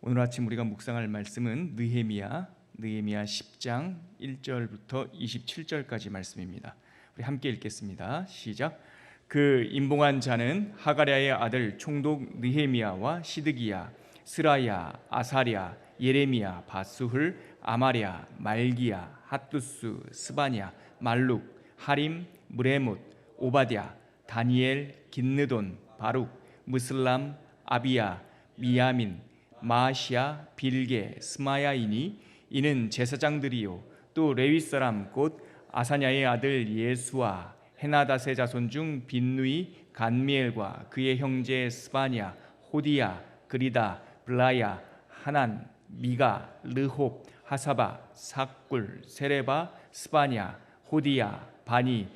오늘 아침 우리가 묵상할 말씀은 느헤미야 10장 1절부터 27절까지 말씀입니다. 우리 함께 읽겠습니다. 시작. 그 임봉한 자는 하가랴의 아들 총독 느헤미야와 시드기야, 스라야, 아사랴, 예레미야, 바수훌, 아마랴, 말기야, 핫두스, 스바냐, 말룩, 하림, 무레못, 오바댜, 다니엘, 긴느돈, 바룩, 무슬람, 아비야, 미야민, 마시야, 빌게, 스마야이니 이는 제사장들이요 또 레위 사람 곧 아사냐의 아들 예수와 헤나닷의 자손 중 빈누이, 간미엘과 그의 형제 스바냐, 호디야, 그리다, 블라야, 하난, 미가, 르홉, 하사바, 삭굴, 세레바, 스바냐, 호디야, 바니,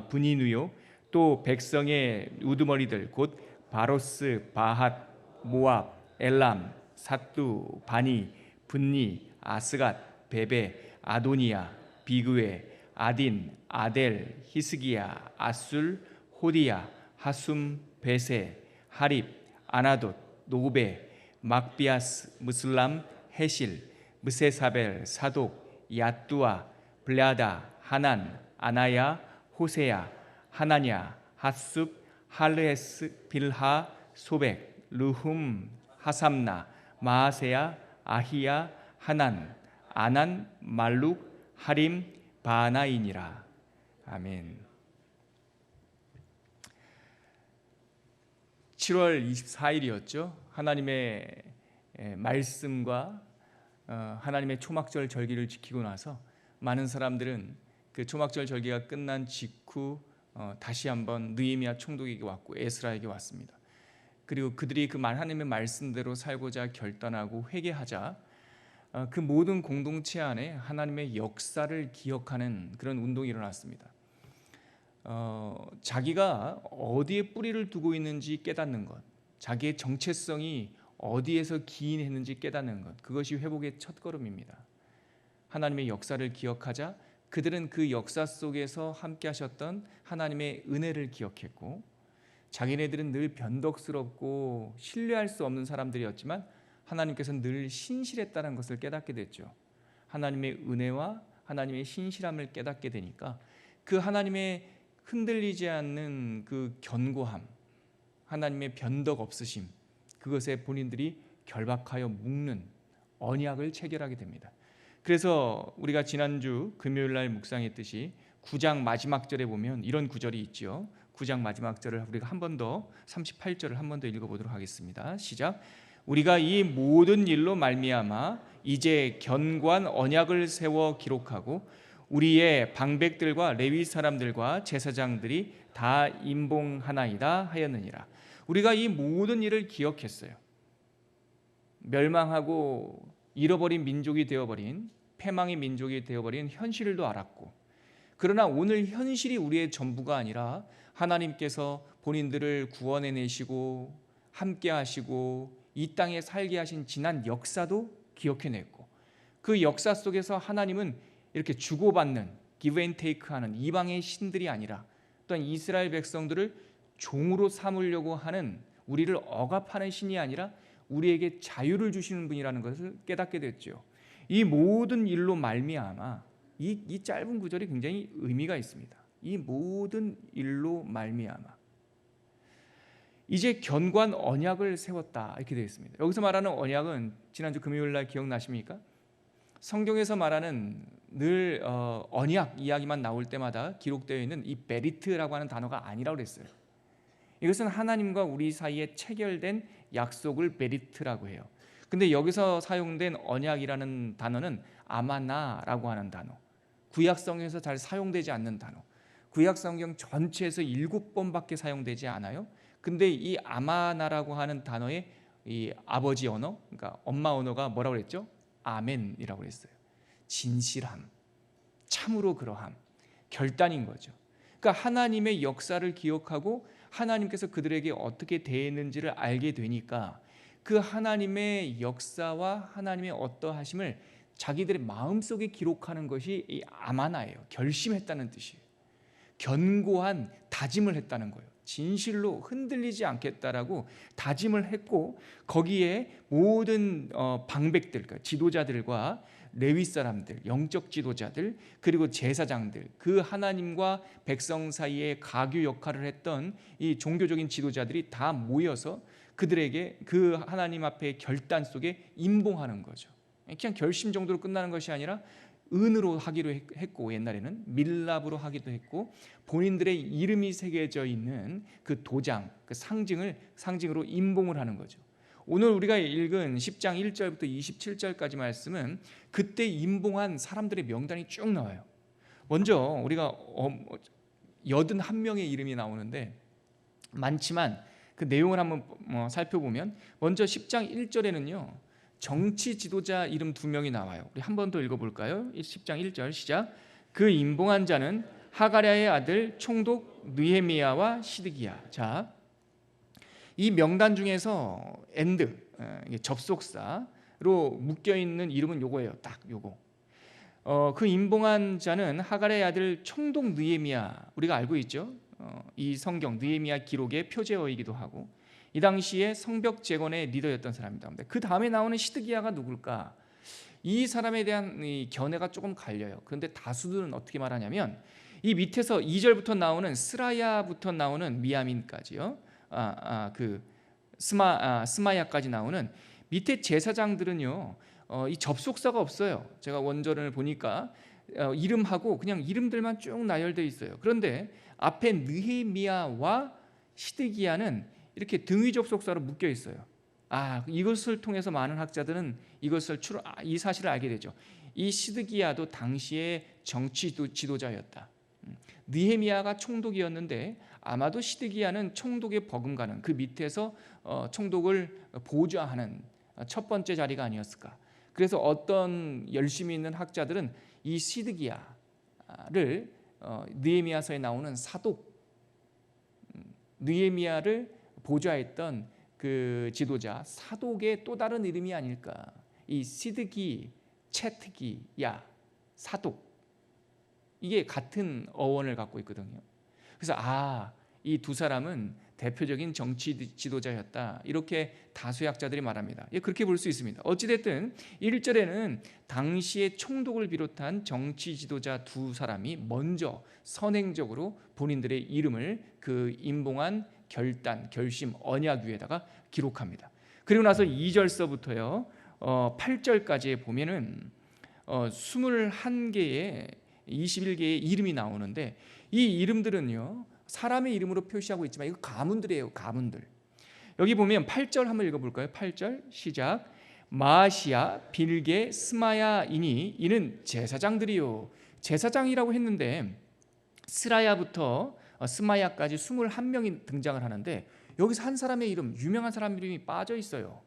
분이누요 또 백성의 우두머리들 곧 바로스, 바핫, 모압, 엘람, 삿두, 바니, 분니, 아스갓, 베베, 아도니야, 비그웨, 아딘, 아델, 히스기야, 아술, 호디야, 하숨, 베세, 하립, 아나돗, 노베, 막비아스, 무슬람, 헤실, 무세사벨, 사독, 야뚜아, 블라다, 하난, 아나야, 호세야, 하나냐, 핫숲, 할르헤스, 빌하, 소백, 르훔, 하삼나, 마아세야, 아히야, 하난, 아난, 말룩, 하림, 바나이니라. 아멘. 7월 24일이었죠. 하나님의 말씀과 하나님의 초막절 절기를 지키고 나서 많은 사람들은 그 초막절 절기가 끝난 직후 다시 한번 느헤미야 총독에게 왔고 에스라에게 왔습니다. 그리고 그들이 그 하나님의 말씀대로 살고자 결단하고 회개하자 그 모든 공동체 안에 하나님의 역사를 기억하는 그런 운동이 일어났습니다. 자기가 어디에 뿌리를 두고 있는지 깨닫는 것, 자기의 정체성이 어디에서 기인했는지 깨닫는 것, 그것이 회복의 첫걸음입니다. 하나님의 역사를 기억하자 그들은 그 역사 속에서 함께 하셨던 하나님의 은혜를 기억했고, 자기네들은 늘 변덕스럽고 신뢰할 수 없는 사람들이었지만 하나님께서는 늘 신실했다는 것을 깨닫게 됐죠. 하나님의 은혜와 하나님의 신실함을 깨닫게 되니까 그 하나님의 흔들리지 않는 그 견고함, 하나님의 변덕 없으심, 그것에 본인들이 결박하여 묶는 언약을 체결하게 됩니다. 그래서 우리가 지난주 금요일날 묵상했듯이 9장 마지막 절에 보면 이런 구절이 있죠. 9장 마지막 절을 우리가 한 번 더 38절을 한 번 더 읽어보도록 하겠습니다. 시작. 우리가 이 모든 일로 말미암아 이제 견고한 언약을 세워 기록하고 우리의 방백들과 레위 사람들과 제사장들이 다 임봉하나이다 하였느니라. 우리가 이 모든 일을 기억했어요. 멸망하고 잃어버린 민족이 되어버린, 패망의 민족이 되어버린 현실도 알았고, 그러나 오늘 현실이 우리의 전부가 아니라 하나님께서 본인들을 구원해내시고 함께 하시고 이 땅에 살게 하신 지난 역사도 기억해냈고, 그 역사 속에서 하나님은 이렇게 주고받는, give and take 하는 이방의 신들이 아니라 또한 이스라엘 백성들을 종으로 삼으려고 하는, 우리를 억압하는 신이 아니라 우리에게 자유를 주시는 분이라는 것을 깨닫게 됐죠. 이 모든 일로 말미암아, 이 짧은 구절이 굉장히 의미가 있습니다. 이 모든 일로 말미암아 이제 견고한 언약을 세웠다, 이렇게 되어 있습니다. 여기서 말하는 언약은 지난주 금요일날 기억나십니까? 성경에서 말하는 늘 언약 이야기만 나올 때마다 기록되어 있는 이 베리트라고 하는 단어가 아니라고 그랬어요. 이것은 하나님과 우리 사이에 체결된 약속을 베리트라고 해요. 근데 여기서 사용된 언약이라는 단어는 아마나라고 하는 단어, 구약성경에서 잘 사용되지 않는 단어, 구약성경 전체에서 7번밖에 사용되지 않아요. 근데 이 아마나라고 하는 단어의 이 아버지 언어, 그러니까 엄마 언어가 뭐라고 그랬죠? 아멘이라고 그랬어요. 진실함, 참으로 그러함, 결단인 거죠. 그러니까 하나님의 역사를 기억하고 하나님께서 그들에게 어떻게 대했는지를 알게 되니까 그 하나님의 역사와 하나님의 어떠하심을 자기들의 마음속에 기록하는 것이 이 아마나예요. 결심했다는 뜻이에요. 견고한 다짐을 했다는 거예요. 진실로 흔들리지 않겠다라고 다짐을 했고, 거기에 모든 방백들, 그러니까 지도자들과 레위 사람들, 영적 지도자들, 그리고 제사장들, 그 하나님과 백성 사이에 가교 역할을 했던 이 종교적인 지도자들이 다 모여서 그들에게 그 하나님 앞에 결단 속에 임봉하는 거죠. 그냥 결심 정도로 끝나는 것이 아니라 은으로 하기로 했고, 옛날에는 밀랍으로 하기도 했고, 본인들의 이름이 새겨져 있는 그 도장, 그 상징으로 임봉을 하는 거죠. 오늘 우리가 읽은 10장 1절부터 27절까지 말씀은 그때 임봉한 사람들의 명단이 쭉 나와요. 먼저 우리가 81명의 이름이 나오는데, 많지만 그 내용을 한번 살펴보면, 먼저 10장 1절에는요 정치 지도자 이름 2명이 나와요. 우리 한 번 더 읽어볼까요? 10장 1절 시작. 그 임봉한 자는 하가랴의 아들 총독 느헤미야와 시드기야. 자, 이 명단 중에서 엔드, 접속사로 묶여 있는 이름은 요거예요. 딱 요거. 그 임봉한 자는 하가랴의 아들 총독 느헤미야. 우리가 알고 있죠. 이 성경 느헤미야 기록의 표제어이기도 하고, 이 당시에 성벽 재건의 리더였던 사람입니다. 그 다음에 나오는 시드기야가 누굴까? 이 사람에 대한 이 견해가 조금 갈려요. 그런데 다수들은 어떻게 말하냐면, 이 밑에서 2절부터 나오는 스라야부터 나오는 미야민까지요. 스마야까지 나오는 밑에 제사장들은요, 이 접속사가 없어요. 제가 원전을 보니까 이름하고 그냥 이름들만 쭉 나열되어 있어요. 그런데 앞에 느헤미야와 시드기야는 이렇게 등위 접속사로 묶여 있어요. 이것을 통해서 많은 학자들은 이 사실을 알게 되죠. 이 시드기야도 당시의 정치 지도자였다. 느헤미야가 총독이었는데 아마도 시드기야는 총독의 버금가는, 그 밑에서 총독을 보좌하는 첫 번째 자리가 아니었을까. 그래서 어떤 열심히 있는 학자들은 이 시드기야를 느헤미야서에 나오는 사독, 느헤미야를 보좌했던 그 지도자 사독의 또 다른 이름이 아닐까. 이 시드기, 채트기야, 사독, 이게 같은 어원을 갖고 있거든요. 그래서 이 두 사람은 대표적인 정치 지도자였다, 이렇게 다수의 학자들이 말합니다. 그렇게 볼 수 있습니다. 어찌됐든 1절에는 당시의 총독을 비롯한 정치 지도자 두 사람이 먼저 선행적으로 본인들의 이름을 그 임봉한 결단, 결심, 언약 위에다가 기록합니다. 그리고 나서 2절서부터요 8절까지에 보면은 21개의 21개의 이름이 나오는데, 이 이름들은요 사람의 이름으로 표시하고 있지만 이거 가문들이에요. 가문들. 여기 보면 8절 한번 읽어볼까요? 8절 시작. 마아시야, 빌게, 스마야이니 이는 제사장들이요. 제사장이라고 했는데 스라야부터 스마야까지 21명이 등장을 하는데, 여기서 한 사람의 이름, 유명한 사람 이름이 빠져 있어요.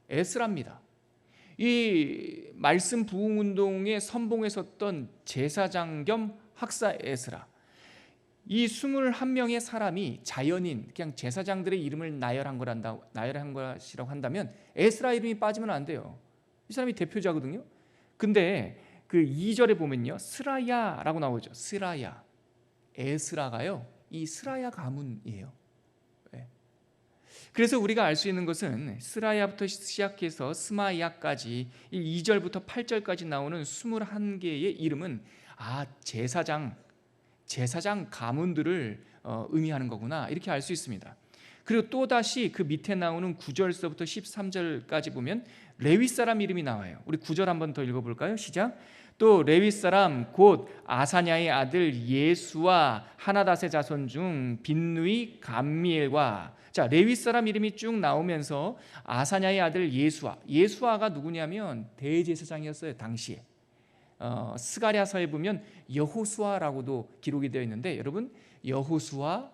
에스라입니다. 이 말씀 부흥 운동에 선봉에 섰던 제사장 겸 학사 에스라, 이 21명의 사람이 자연인, 그냥 제사장들의 이름을 나열한 것이라고 한다면 에스라 이름이 빠지면 안 돼요. 이 사람이 대표자거든요. 근데 그 2절에 보면요 스라야라고 나오죠. 스라야, 에스라가요 이 스라야 가문이에요. 그래서 우리가 알 수 있는 것은 스라야부터 시작해서 스마야까지 2절부터 8절까지 나오는 21개의 이름은 제사장 가문들을 의미하는 거구나, 이렇게 알 수 있습니다. 그리고 또다시 그 밑에 나오는 9절서부터 13절까지 보면 레위 사람 이름이 나와요. 우리 9절 한번 더 읽어볼까요? 시작. 또 레위 사람 곧 아사냐의 아들 예수와 하나닷의 자손 중 빈누이 감미엘과, 자 레위 사람 이름이 쭉 나오면서 아사냐의 아들 예수아가 누구냐면 대제사장이었어요. 당시에 스가랴서에 보면 여호수아라고도 기록이 되어 있는데, 여러분 여호수아,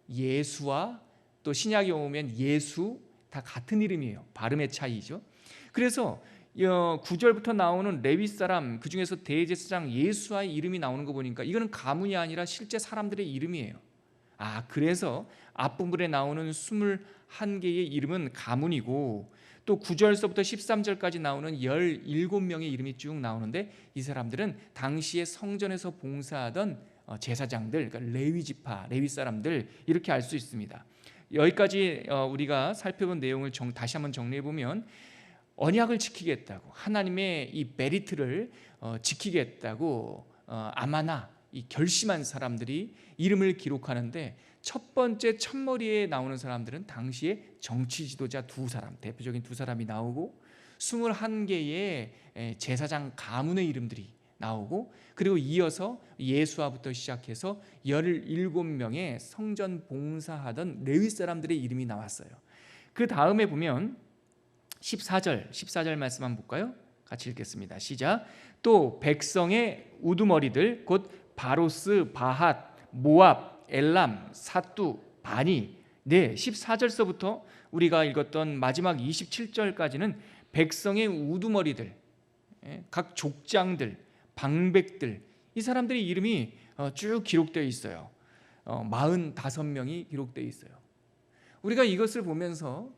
예수아, 또 신약에 오면 예수 다 같은 이름이에요. 발음의 차이죠. 그래서 9절부터 나오는 레위 사람, 그 중에서 대제사장 예수아의 이름이 나오는 거 보니까 이거는 가문이 아니라 실제 사람들의 이름이에요. 그래서 앞부분에 나오는 21개의 이름은 가문이고, 또 9절서부터 13절까지 나오는 17명의 이름이 쭉 나오는데, 이 사람들은 당시에 성전에서 봉사하던 제사장들, 그러니까 레위 지파, 레위 사람들 이렇게 알 수 있습니다. 여기까지 우리가 살펴본 내용을 다시 한번 정리해 보면 언약을 지키겠다고 하나님의 이 메리트를 지키겠다고 아마나 이 결심한 사람들이 이름을 기록하는데 첫 번째 첫머리에 나오는 사람들은 당시에 정치 지도자 두 사람, 대표적인 두 사람이 나오고 21개의 제사장 가문의 이름들이 나오고 그리고 이어서 예수와부터 시작해서 17명의 성전 봉사하던 레위 사람들의 이름이 나왔어요. 그 다음에 보면 14절 말씀 한번 볼까요? 같이 읽겠습니다. 시작. 또 백성의 우두머리들 곧 바로스, 바핫, 모압, 엘람, 사뚜, 바니. 네, 14절서부터 우리가 읽었던 마지막 27절까지는 백성의 우두머리들, 각 족장들, 방백들, 이 사람들의 이름이 쭉 기록되어 있어요. 45명이 기록되어 있어요. 우리가 이것을 보면서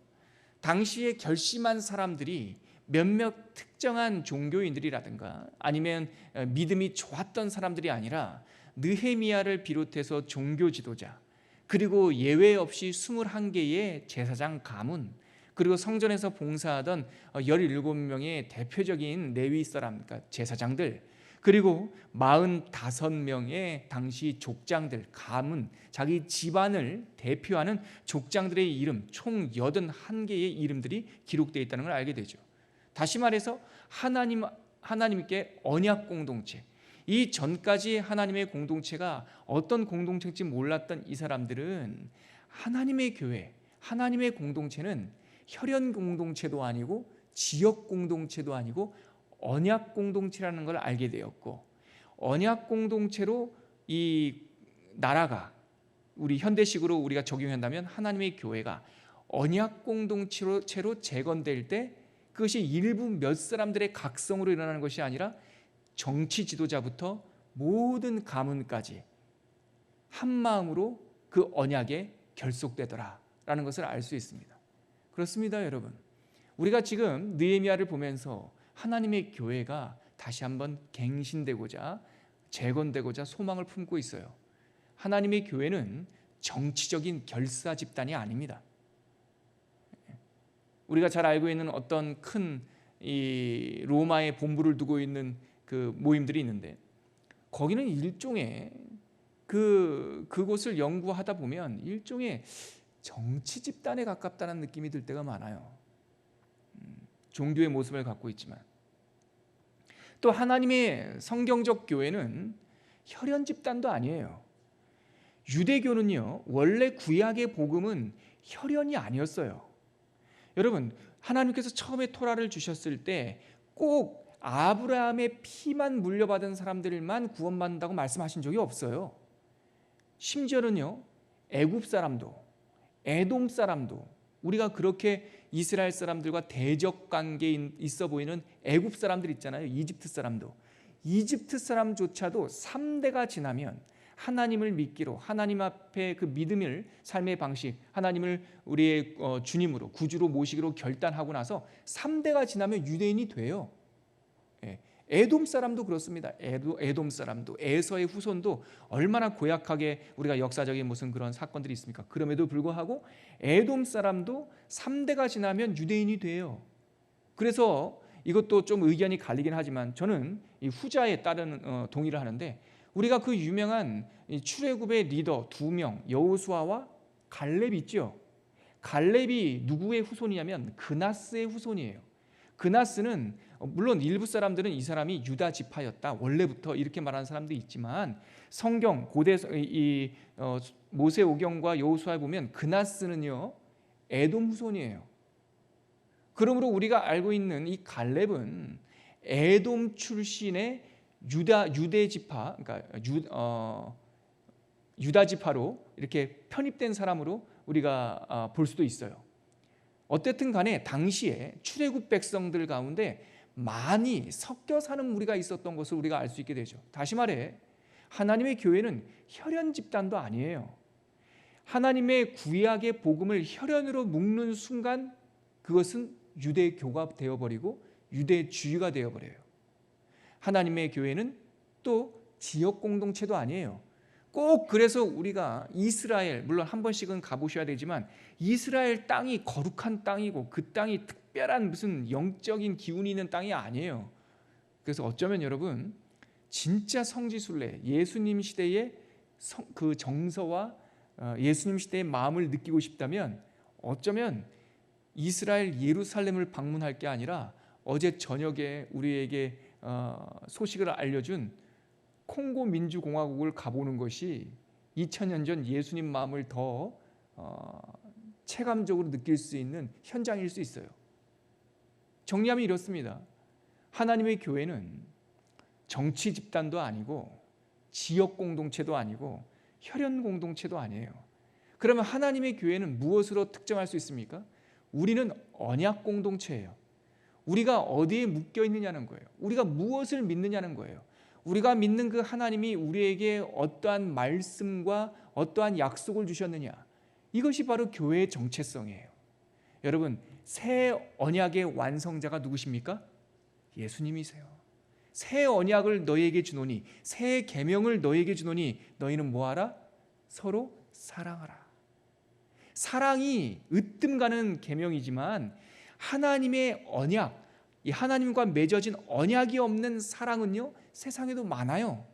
당시에 결심한 사람들이 몇몇 특정한 종교인들이라든가 아니면 믿음이 좋았던 사람들이 아니라 느헤미야를 비롯해서 종교 지도자, 그리고 예외 없이 21개의 제사장 가문, 그리고 성전에서 봉사하던 17명의 대표적인 레위 사람, 그러니까 제사장들, 그리고 45명의 당시 족장들, 가문, 자기 집안을 대표하는 족장들의 이름, 총 81개의 이름들이 기록되어 있다는 걸 알게 되죠. 다시 말해서 하나님께 언약 공동체, 이 전까지 하나님의 공동체가 어떤 공동체인지 몰랐던 이 사람들은 하나님의 교회, 하나님의 공동체는 혈연 공동체도 아니고 지역 공동체도 아니고 언약 공동체라는 걸 알게 되었고, 언약 공동체로 이 나라가 우리 현대식으로 우리가 적용한다면 하나님의 교회가 언약 공동체로 재건될 때 그것이 일부 몇 사람들의 각성으로 일어나는 것이 아니라 정치 지도자부터 모든 가문까지 한 마음으로 그 언약에 결속되더라라는 것을 알 수 있습니다. 그렇습니다, 여러분. 우리가 지금 느헤미야를 보면서 하나님의 교회가 다시 한번 갱신되고자 재건되고자 소망을 품고 있어요. 하나님의 교회는 정치적인 결사 집단이 아닙니다. 우리가 잘 알고 있는 어떤 큰 이 로마의 본부를 두고 있는 그 모임들이 있는데 거기는 일종의 그곳을 연구하다 보면 일종의 정치 집단에 가깝다는 느낌이 들 때가 많아요. 종교의 모습을 갖고 있지만 또 하나님의 성경적 교회는 혈연 집단도 아니에요. 유대교는요, 원래 구약의 복음은 혈연이 아니었어요. 여러분, 하나님께서 처음에 토라를 주셨을 때 꼭 아브라함의 피만 물려받은 사람들만 구원받는다고 말씀하신 적이 없어요. 심지어는요, 애굽 사람도, 에돔 사람도, 우리가 그렇게 이스라엘 사람들과 대적 관계에 있어 보이는 애굽 사람들 있잖아요. 이집트 사람도, 이집트 사람조차도 3대가 지나면 하나님을 믿기로, 하나님 앞에 그 믿음을, 삶의 방식, 하나님을 우리의 주님으로, 구주로 모시기로 결단하고 나서 3대가 지나면 유대인이 돼요. 에돔 사람도 그렇습니다. 에돔 사람도, 에서의 후손도 얼마나 고약하게 우리가 역사적인 무슨 그런 사건들이 있습니까? 그럼에도 불구하고 에돔 사람도 3대가 지나면 유대인이 돼요. 그래서 이것도 좀 의견이 갈리긴 하지만 저는 이 후자에 따른 동의를 하는데, 우리가 그 유명한 출애굽의 리더 2명 여호수아와 갈렙 있죠. 갈렙이 누구의 후손이냐면 그나스의 후손이에요. 그나스는 물론 일부 사람들은 이 사람이 유다 지파였다 원래부터 이렇게 말하는 사람도 있지만 성경 고대 모세오경과 여호수아에 보면 그나스는요 에돔 후손이에요. 그러므로 우리가 알고 있는 이 갈렙은 에돔 출신의 유대 지파, 그러니까 유다 지파로 이렇게 편입된 사람으로 우리가 볼 수도 있어요. 어쨌든 간에 당시에 출애굽 백성들 가운데 많이 섞여 사는 무리가 있었던 것을 우리가 알 수 있게 되죠. 다시 말해 하나님의 교회는 혈연 집단도 아니에요. 하나님의 구약의 복음을 혈연으로 묶는 순간 그것은 유대교가 되어버리고 유대주의가 되어버려요. 하나님의 교회는 또 지역 공동체도 아니에요. 꼭 그래서 우리가 이스라엘, 물론 한 번씩은 가보셔야 되지만 이스라엘 땅이 거룩한 땅이고 그 땅이 특별한 무슨 영적인 기운이 있는 땅이 아니에요. 그래서 어쩌면 여러분 진짜 성지순례, 예수님 시대의 그 정서와 예수님 시대의 마음을 느끼고 싶다면 어쩌면 이스라엘 예루살렘을 방문할 게 아니라 어제 저녁에 우리에게 소식을 알려준 콩고 민주공화국을 가보는 것이 2000년 전 예수님 마음을 더 체감적으로 느낄 수 있는 현장일 수 있어요. 정리하면 이렇습니다. 하나님의 교회는 정치 집단도 아니고 지역 공동체도 아니고 혈연 공동체도 아니에요. 그러면 하나님의 교회는 무엇으로 특정할 수 있습니까? 우리는 언약 공동체예요. 우리가 어디에 묶여 있느냐는 거예요. 우리가 무엇을 믿느냐는 거예요. 우리가 믿는 그 하나님이 우리에게 어떠한 말씀과 어떠한 약속을 주셨느냐, 이것이 바로 교회의 정체성이에요. 여러분, 새 언약의 완성자가 누구십니까? 예수님이세요. 새 언약을 너희에게 주노니, 새 계명을 너희에게 주노니 너희는 뭐하라? 서로 사랑하라. 사랑이 으뜸 가는 계명이지만 하나님의 언약, 이 하나님과 맺어진 언약이 없는 사랑은요, 세상에도 많아요.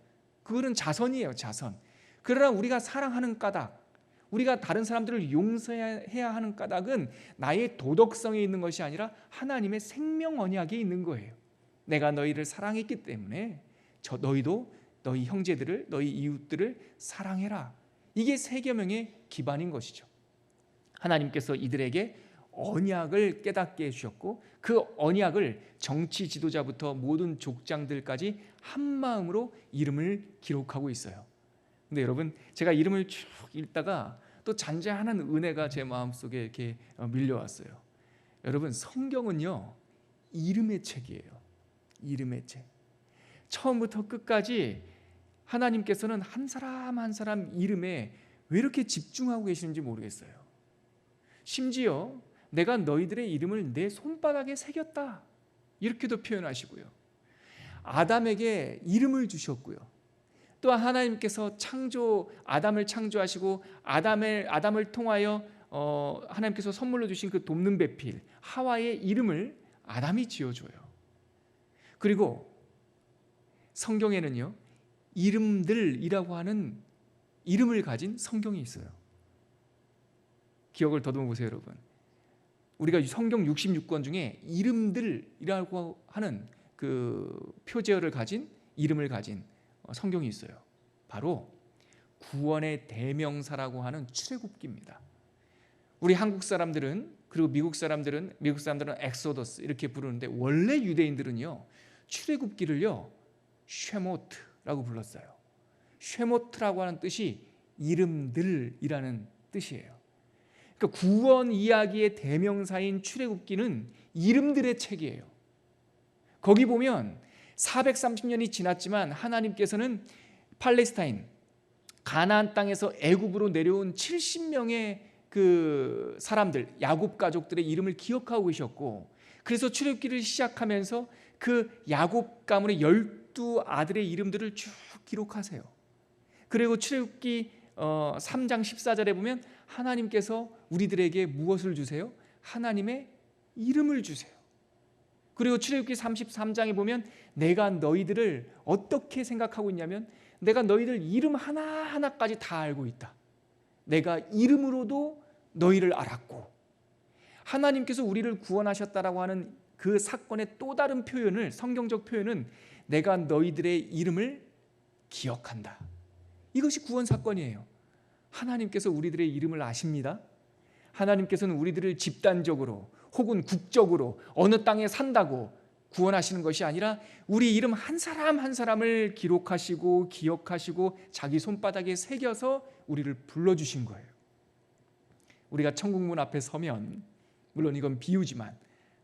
그거는 자선이에요, 자선. 그러나 우리가 사랑하는 까닭, 우리가 다른 사람들을 용서해야 하는 까닭은 나의 도덕성에 있는 것이 아니라 하나님의 생명 언약에 있는 거예요. 내가 너희를 사랑했기 때문에 너희도 너희 형제들을, 너희 이웃들을 사랑해라. 이게 새 계명의 기반인 것이죠. 하나님께서 이들에게 언약을 깨닫게 해주셨고 그 언약을 정치 지도자부터 모든 족장들까지 한 마음으로 이름을 기록하고 있어요. 근데 여러분, 제가 이름을 쭉 읽다가 또 잔잔한 은혜가 제 마음속에 이렇게 밀려왔어요. 여러분, 성경은요 이름의 책이에요. 이름의 책. 처음부터 끝까지 하나님께서는 한 사람 한 사람 이름에 왜 이렇게 집중하고 계시는지 모르겠어요. 심지어 내가 너희들의 이름을 내 손바닥에 새겼다, 이렇게도 표현하시고요. 아담에게 이름을 주셨고요. 또 하나님께서 아담을 창조하시고 아담을 통하여 하나님께서 선물로 주신 그 돕는 배필 하와의 이름을 아담이 지어줘요. 그리고 성경에는요 이름들이라고 하는 이름을 가진 성경이 있어요. 기억을 더듬어 보세요, 여러분. 우리가 성경 66권 중에 이름들이라고 하는 그 표제어를 가진 이름을 가진 성경이 있어요. 바로 구원의 대명사라고 하는 출애굽기입니다. 우리 한국 사람들은, 그리고 미국 사람들은 엑소더스 이렇게 부르는데 원래 유대인들은요 출애굽기를요 쉐모트라고 불렀어요. 쉐모트라고 하는 뜻이 이름들이라는 뜻이에요. 그러니까 구원 이야기의 대명사인 출애굽기는 이름들의 책이에요. 거기 보면 430년이 지났지만 하나님께서는 팔레스타인 가나안 땅에서 애굽으로 내려온 70명의 그 사람들, 야곱 가족들의 이름을 기억하고 계셨고, 그래서 출애굽기를 시작하면서 그 야곱 가문의 12아들의 이름들을 쭉 기록하세요. 그리고 출애굽기 3장 14절에 보면 하나님께서 우리들에게 무엇을 주세요? 하나님의 이름을 주세요. 그리고 출애굽기 33장에 보면 내가 너희들을 어떻게 생각하고 있냐면 내가 너희들 이름 하나하나까지 다 알고 있다. 내가 이름으로도 너희를 알았고, 하나님께서 우리를 구원하셨다라고 하는 그 사건의 또 다른 표현을, 성경적 표현은 내가 너희들의 이름을 기억한다. 이것이 구원 사건이에요. 하나님께서 우리들의 이름을 아십니다. 하나님께서는 우리들을 집단적으로 혹은 국적으로 어느 땅에 산다고 구원하시는 것이 아니라 우리 이름 한 사람 한 사람을 기록하시고 기억하시고 자기 손바닥에 새겨서 우리를 불러주신 거예요. 우리가 천국문 앞에 서면, 물론 이건 비유지만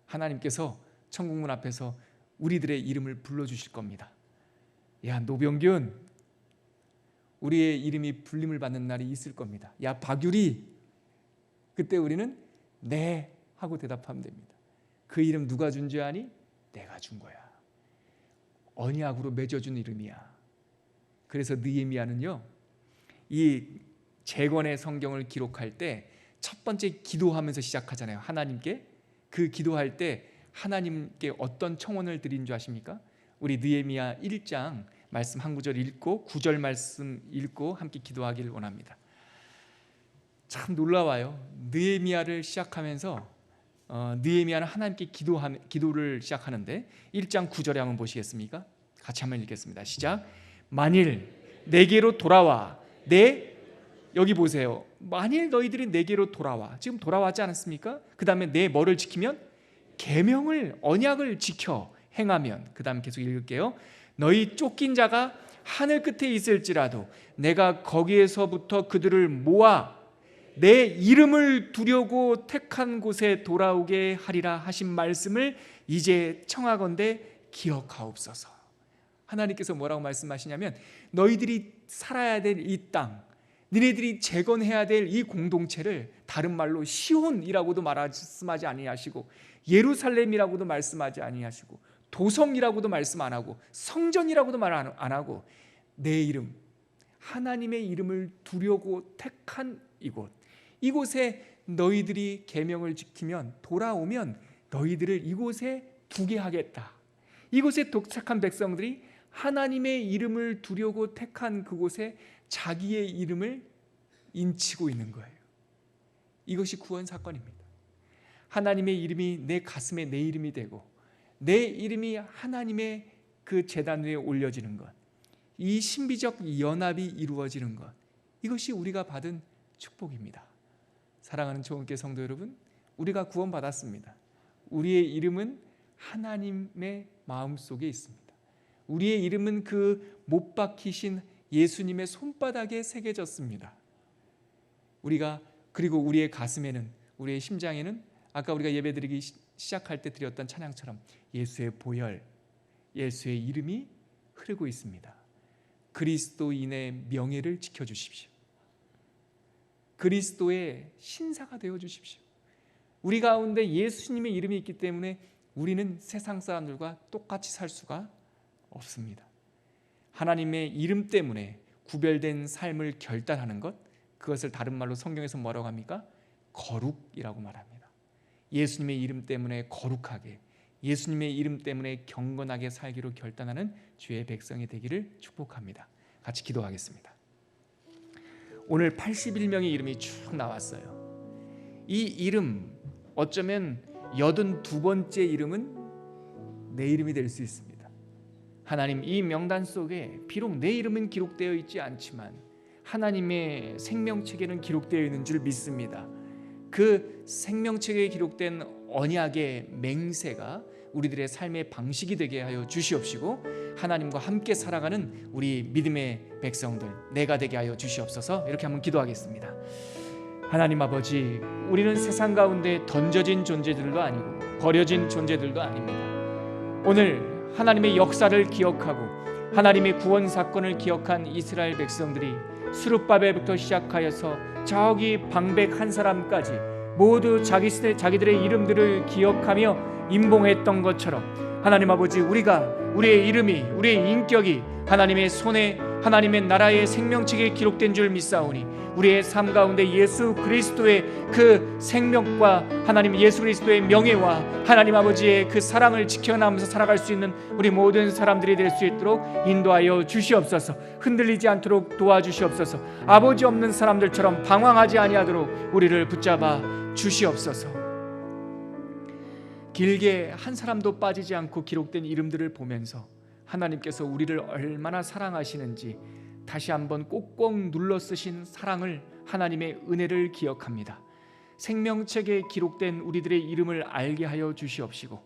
하나님께서 천국문 앞에서 우리들의 이름을 불러주실 겁니다. 야, 노병균, 우리의 이름이 불림을 받는 날이 있을 겁니다. 야, 박유리, 그때 우리는 네 하고 대답하면 됩니다. 그 이름 누가 준 줄 아니? 내가 준 거야. 언약으로 맺어준 이름이야. 그래서 느헤미야는요 이 재건의 성경을 기록할 때 첫 번째 기도하면서 시작하잖아요. 하나님께. 그 기도할 때 하나님께 어떤 청원을 드린 줄 아십니까? 우리 느헤미야 1장 말씀 한 구절 읽고 9절 말씀 읽고 함께 기도하기를 원합니다. 참 놀라워요. 느헤미야를 시작하면서 느헤미야는 하나님께 기도를 시작하는데 1장 9절에 한번 보시겠습니까? 같이 한번 읽겠습니다. 시작. 만일 내게로 돌아와 여기 보세요. 만일 너희들이 내게로 돌아와. 지금 돌아왔지 않았습니까? 그 다음에 내 뭐를 지키면? 계명을 언약을 지켜 행하면. 그 다음 계속 읽을게요. 너희 쫓긴 자가 하늘 끝에 있을지라도 내가 거기에서부터 그들을 모아 내 이름을 두려고 택한 곳에 돌아오게 하리라 하신 말씀을 이제 청하건대 기억하옵소서. 하나님께서 뭐라고 말씀하시냐면 너희들이 살아야 될 이 땅, 너희들이 재건해야 될 이 공동체를 다른 말로 시온이라고도 말씀하지 아니하시고 예루살렘이라고도 말씀하지 아니하시고 도성이라고도 말씀 안 하고 성전이라고도 말 안 하고 내 이름, 하나님의 이름을 두려고 택한 이곳에 너희들이 계명을 지키면 돌아오면 너희들을 이곳에 두게 하겠다. 이곳에 도착한 백성들이 하나님의 이름을 두려고 택한 그곳에 자기의 이름을 인치고 있는 거예요. 이것이 구원 사건입니다. 하나님의 이름이 내 가슴에 내 이름이 되고 내 이름이 하나님의 그 제단 위에 올려지는 것, 이 신비적 연합이 이루어지는 것, 이것이 우리가 받은 축복입니다. 사랑하는 초원교회 성도 여러분, 우리가 구원받았습니다. 우리의 이름은 하나님의 마음속에 있습니다. 우리의 이름은 그 못 박히신 예수님의 손바닥에 새겨졌습니다. 그리고 우리의 가슴에는, 우리의 심장에는 아까 우리가 예배드리기 시작할 때 드렸던 찬양처럼 예수의 보혈, 예수의 이름이 흐르고 있습니다. 그리스도인의 명예를 지켜주십시오. 그리스도의 신사가 되어주십시오. 우리 가운데 예수님의 이름이 있기 때문에 우리는 세상 사람들과 똑같이 살 수가 없습니다. 하나님의 이름 때문에 구별된 삶을 결단하는 것, 그것을 다른 말로 성경에서 뭐라고 합니까? 거룩이라고 말합니다. 예수님의 이름 때문에 거룩하게, 예수님의 이름 때문에 경건하게 살기로 결단하는 주의 백성이 되기를 축복합니다. 같이 기도하겠습니다. 오늘 81명의 이름이 쭉 나왔어요. 이 이름, 어쩌면 82번째 이름은 내 이름이 될 수 있습니다. 하나님, 이 명단 속에 비록 내 이름은 기록되어 있지 않지만 하나님의 생명책에는 기록되어 있는 줄 믿습니다. 그 생명책에 기록된 언약의 맹세가 우리들의 삶의 방식이 되게 하여 주시옵시고 하나님과 함께 살아가는 우리 믿음의 백성들 내가 되게 하여 주시옵소서. 이렇게 한번 기도하겠습니다. 하나님 아버지, 우리는 세상 가운데 던져진 존재들도 아니고 버려진 존재들도 아닙니다. 오늘 하나님의 역사를 기억하고 하나님의 구원 사건을 기억한 이스라엘 백성들이 수룹바벨부터 시작하여서 저기 방백 한 사람까지 모두 자기들의 이름들을 기억하며 임봉했던 것처럼 하나님 아버지, 우리의 이름이, 우리의 인격이 하나님의 손에 하나님의 나라의 생명책에 기록된 줄 믿사오니 우리의 삶 가운데 예수 그리스도의 그 생명과 하나님 예수 그리스도의 명예와 하나님 아버지의 그 사랑을 지켜나가면서 살아갈 수 있는 우리 모든 사람들이 될 수 있도록 인도하여 주시옵소서. 흔들리지 않도록 도와주시옵소서. 아버지 없는 사람들처럼 방황하지 아니하도록 우리를 붙잡아 주시옵소서. 길게 한 사람도 빠지지 않고 기록된 이름들을 보면서 하나님께서 우리를 얼마나 사랑하시는지 다시 한번 꼭꼭 눌러 쓰신 사랑을, 하나님의 은혜를 기억합니다. 생명책에 기록된 우리들의 이름을 알게 하여 주시옵시고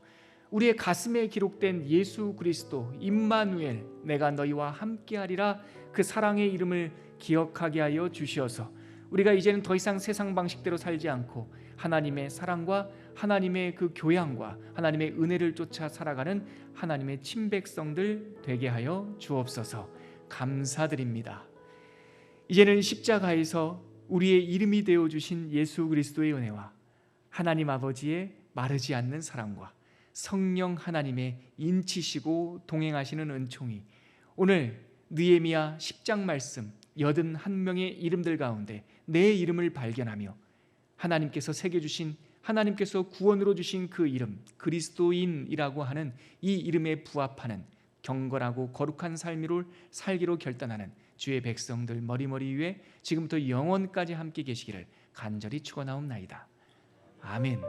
우리의 가슴에 기록된 예수 그리스도 임마누엘, 내가 너희와 함께하리라, 그 사랑의 이름을 기억하게 하여 주시어서 우리가 이제는 더 이상 세상 방식대로 살지 않고 하나님의 사랑과 하나님의 그 교양과 하나님의 은혜를 쫓아 살아가는 하나님의 친백성들 되게 하여 주옵소서. 감사드립니다. 이제는 십자가에서 우리의 이름이 되어주신 예수 그리스도의 은혜와 하나님 아버지의 마르지 않는 사랑과 성령 하나님의 인치시고 동행하시는 은총이 오늘 느헤미야 10장 말씀, 81명의 이름들 가운데 내 이름을 발견하며 하나님께서 새겨주신, 하나님께서 구원으로 주신 그 이름, 그리스도인이라고 하는 이 이름에 부합하는 경건하고 거룩한 삶을 살기로 결단하는 주의 백성들 머리머리 위에 지금부터 영원까지 함께 계시기를 간절히 축원하옵나이다. 아멘.